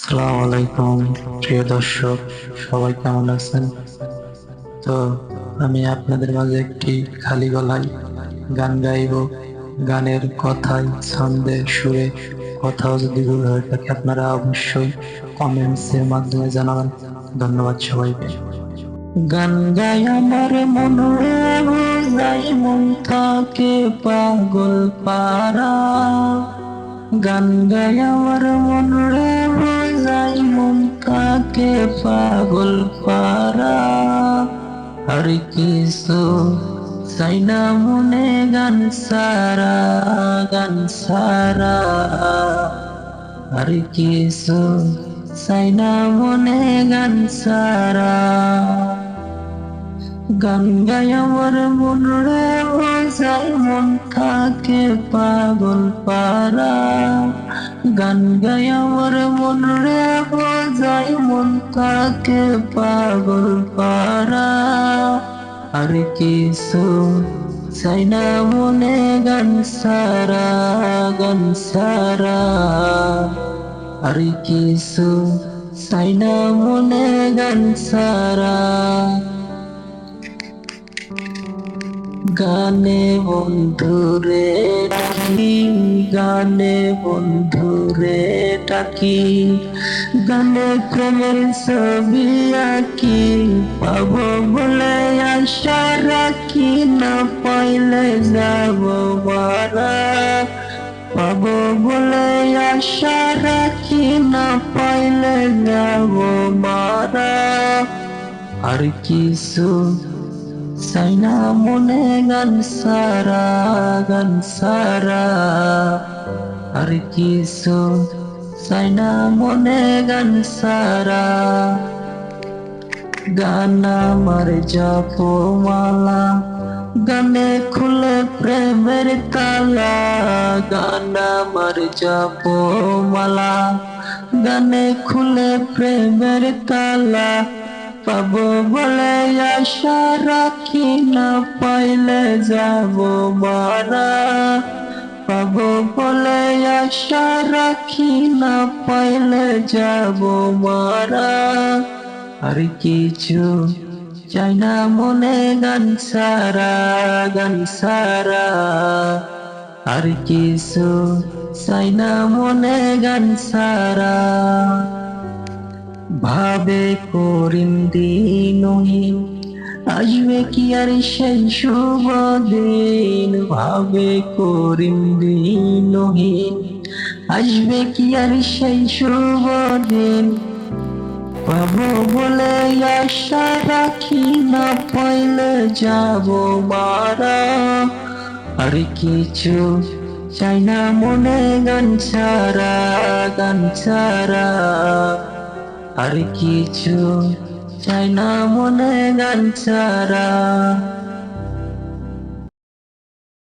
আসসালামু আলাইকুম প্রিয় দর্শক, সবাই কেমন আছেন? তো আমি আপনাদের মাঝে একটি খালি গলায় গান গাইব। গানের কথায়, ছন্দে, সুরে কোথাও যদি ভুল হয়ে থাকে আপনারা অবশ্যই কমেন্টসের মাধ্যমে জানাবেন। ধন্যবাদ সবাইকে। গান গাই আমার মনে যাই, মন থাকে পাগল পারা। গান গাই আমার মনে যাই, মন থাকে পাগল পারা। আর কিছু চাই না মনে গান সারা, গান সারা। আর কিছু চাই না মনে গান সারা। গান গাই আমার মন রে যাই, মন থাকে পাগল পারা। গান গাই আমার মন রে যাই, মন থাকে পাগল পারা। আর কিছু চাই না মনে গান সারা, গান সারা। আর কিছু চাই না মনে গান সারা। গানে বন্ধুরে ডাকি, গানে বন্ধুরে ডাকি, গানে প্রেমের ছবি আঁকি। পাবো বলে আশা রাখি, না পাইলে যাব মারা। পাবো বলে আশা রাখি, না পাইলে যাব মারা। আর কিছু চাই না মনে গান সারা, গান সারা। আর কিছু চাই না মনে গান সারা। গান আমার জপমালা, গানে খুলে প্রেমের তালা। গান আমার জপমালা, গানে খুলে প্রেমের তালা। পাবো বলে আশা রাখি, না পাইলে যাব মারা। পাবো বলে আশা রাখি, না পাইলে যাব মারা। আর কিছু চাই না মনে গান সারা, গান সারা। আর কিছু চাই না মনে গান সারা। ভাবে করিম দিনহীন, আসবে কি আর সেই শুভ দিন। ভাবে করিম দিনহীন, আসবে কি আর সেই শুভ দিন। পাবো বলে আশা রাখি, না পাইলে যাব মারা। আর কিছু চাই না মনে গান ছাড়া, গান ছাড়া। আর কিছু চাই না মনে গান ছাড়া।